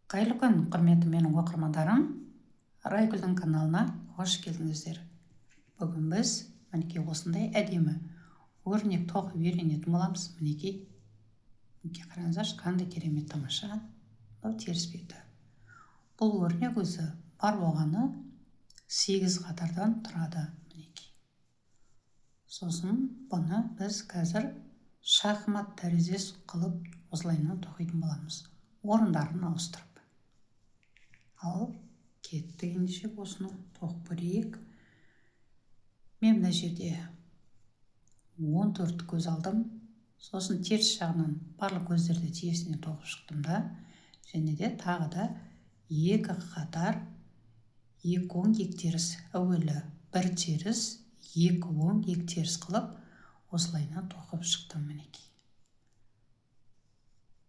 Қайырлы күн, құрметті менің оқырмандарым. Райгүлдің каналына қош келдіңіздер. Бүгін біз мінекей осындай әдемі өрнек тоқып үйренетін боламыз. Мінекей қараңыздаршы, қандай керемет тамаша. Мынау теріс беті. Бұл өрнек өзі бар болғаны 8 қатардан тұрады. Мінекей. Сосын бұны біз қазір шахмат тәріздес қылып осылайынан тоқитын боламыз. Орындарын ауыстырып. Ал кетті ендеше осыны тоқып көрейік. Мен мына жерде 14 көз алдым. Сосын теріс жағынан барлық көздерді тиесінен тоқып шықтым да. Және де тағы да 2 қатар 2 оң 2 теріс. Әуелі 1 теріс 2 оң 2 теріс қылып осылайынан тоқып шықтым мінекей.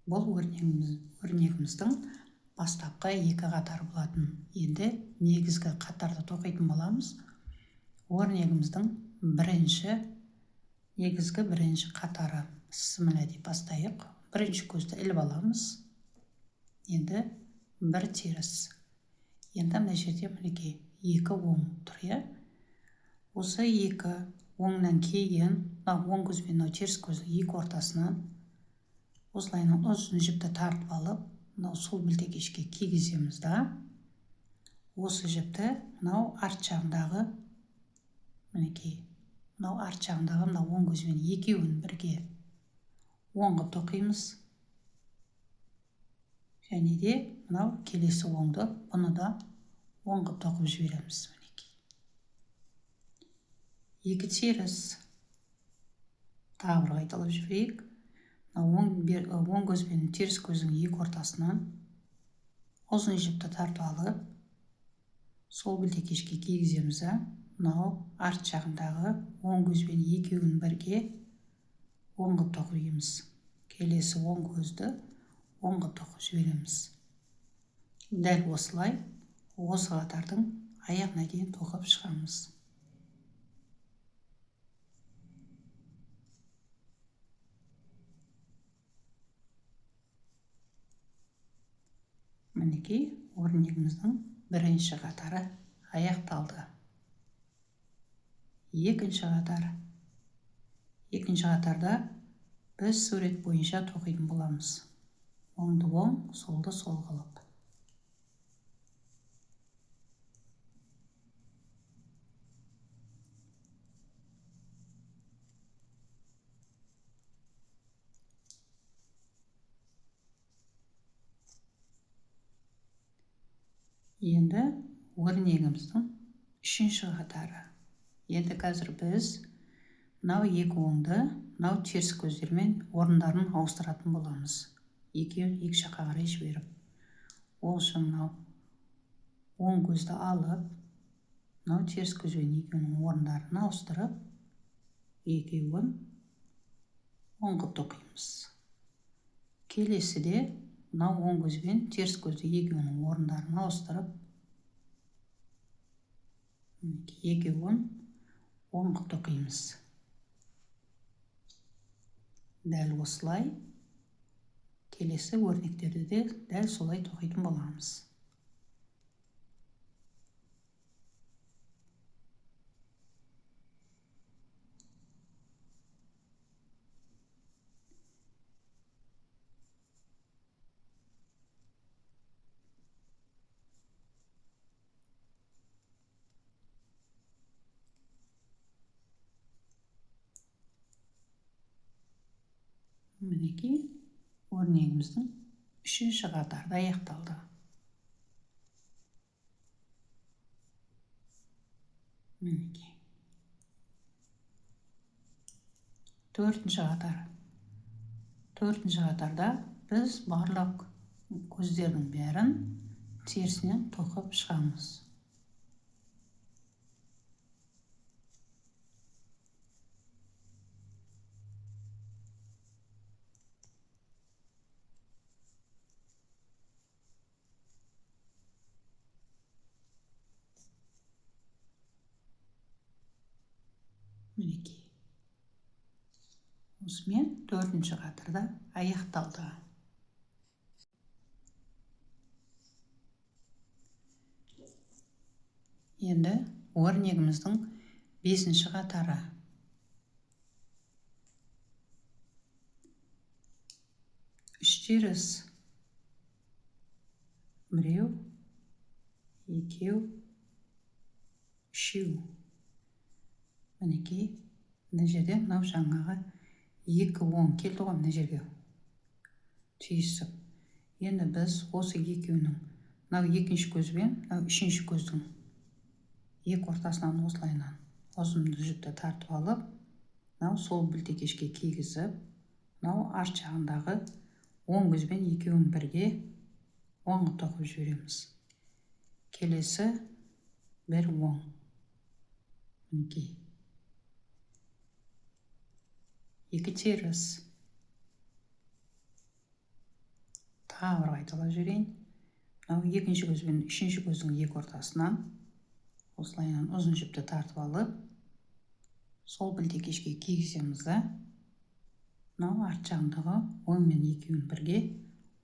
Бұл өрнегіміздің бастапқы 2 қатары болатын. Енді негізгі қатарды тоқитын боламыз. Өрнегіміздің негізгі бірінші қатары. Сімілі деп бастайық. Бірінші көзді іліп аламыз. Енді 1 теріс. Енді мына жерде мінекей 2 оң тұр. Осы 2 оңнан кейін, оң көз бен теріс көзді 2 ортасынан осылайынан ұзын жіпті тартып алып, сол білтекешке кигіземіз да. Осы жіпті арт жағындағы оң көзбен екеуін бірге оңға тоқимыз. Және де келесі оңды бұны да оңға тоқып жібереміз. 2 теріс. Тағы бір қайталап жіберейік. Оң көз бен теріс көздің 2 ортасынан ұзын жіпті тартып алып, сол білтекешке кигіземіз. Арт жағындағы оң көз бен екеуін бірге оңға тоқимыз. Келесі оң көзді оңға тоқып жібереміз. Дәл осылай осы қатардың аяғына дейін тоқып шығамыз. Мінекей өрнегіміздің бірінші қатары аяқталды. Екінші қатарда біз сурет бойынша тоқитын боламыз. Оңды оң, солды сол қылып. Енді өрнегіміздің үшінші қатары. Енді қазір біз 2 оңды, теріс көздермен орындарын ауыстыратын боламыз. Екеуін 2 жаққа қарай жіберіп. Ол үшін оң көзді алып, теріс көзбен екеуінің орындарын ауыстырып, екеуін оңға тоқимыз. Келесіде оң көзбен теріс көзді екеуінің орындарын ауыстырып, екеуін оңға тоқимыз. Дәл осылай келесі өрнектерді де дәл солай тоқитын боламыз. Мінекей өрнегіміздің үшінші қатары аяқталды. Мінекей. Төртінші қатарда біз барлық көздердің бәрін терісінен тоқып шығамыз. Мінекей. Осымен 4-ші қатарда аяқталды. Енді өрнегіміздің 5-ші қатары. 3 теріс. 1, 2, 3. Мінекей, мына жерде мынау жаңағы 2 оң келді ғой мына жерге түйісіп. Енді біз осы екеуінің, мынау 2-ші көзбен, мынау 3-ші көздің екі ортасынан осылайынан ұзынды жіпті тартып алып, мынау сол білтекешке кигізіп, мынау арт жағындағы оң көзбен екеуін бірге оңға тоқып жібереміз. Келесі бір оң. Мінекей. 2 теріс. Тағы бір қайталап жіберейін. Мынау 2-ші көз бен 3-ші көздің екі ортасынан осылайынан ұзын жіпті тартып алып, сол білтекешке кигіземіз да, мынау арт жағындағы оң мен екеуін бірге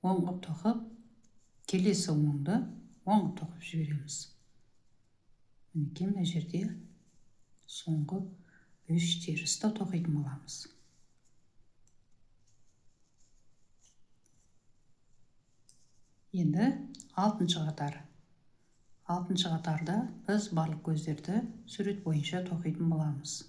оңға тоқып, келесі оңды оңға тоқып жібереміз. Мінекей, мына жерде соңғы 3 терісті тоқитын боламыз. Енді 6-ші қатар. 6-шы қатарда біз барлық көздерді сурет бойынша тоқитын боламыз.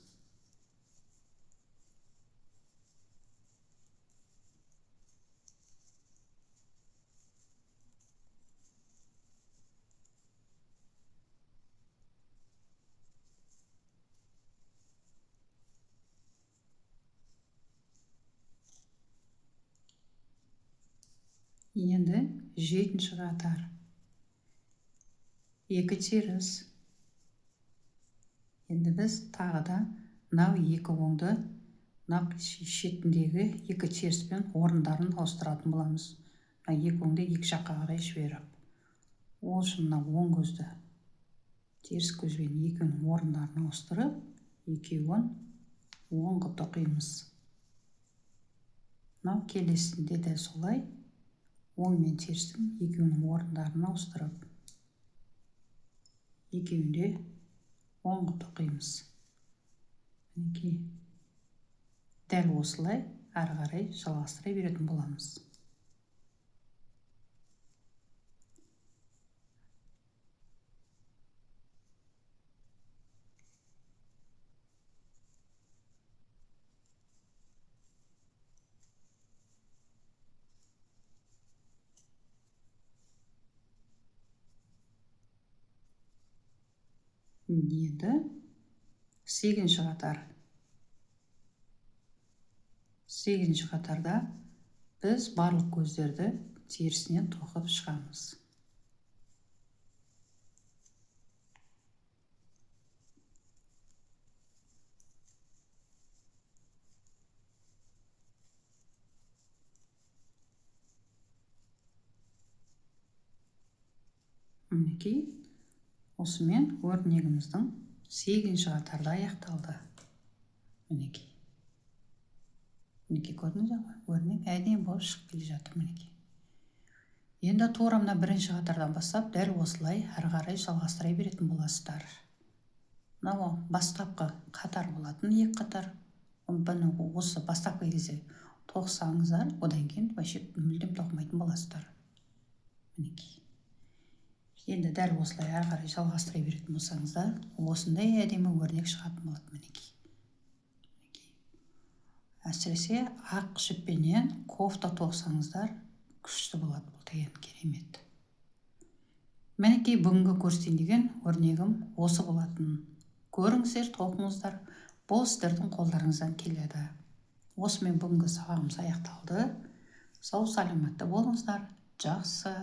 Енді 7-ші қатар. 2 теріс. Енді біз тағы да мынау 2 оңды, мынау шетіндегі 2 теріспен орындарын ауыстыратын боламыз. Мына 2 оңды 2 жаққа қарай жіберіп. Ол үшін мынау оң көзді теріс көзбен екеуінің орындарын ауыстырып, екеуін оңға тоқимыз. Мынау келесінде де солай. Оң мен терістің екеуінің орындарын ауыстырып, екеуінде оңға тоқимыз. Мінекей, дәл осылай ары қарай жалғастыра беретін боламыз. Енді 8-ші қатар. 8-ші қатарда біз барлық көздерді терісіне тоқып шығамыз. Мінекей, осымен өрнегіміздің 8-ші қатарда аяқталды. Мінекей. Мінекей, көрдіңіздер ғой? Өрнек әдемі болып шығып келе жатыр. Мінекей. Енді тура мына 1-ші қатардан бастап дәл осылай ары қарай жалғастыра беретін боласыздар. Мынау бастапқы қатар болатын, 2 қатар. Бұны осы бастапқы кезде тоқсаңыздар, одан кейін вообще мүлдем тоқымайтын боласыздар. Мінекей. Енді дәл осылай ары қарай жалғастыра беретін болсаңыздар, осындай әдемі өрнек шығатын болады. Мінекей. Әсіресе ақ жіппенен кофта тоқсаңыздар, күшті болады. Бұл деген керемет. Мінекей, бүгінгі көрсетейін деген өрнегім осы болатын. Көріңіздер, тоқыңыздар. Бұл сіздердің қолдарыңыздан келеді. Осымен бүгінгі сабағымыз аяқталды. Сау саламатта болыңыздар. Жақсы.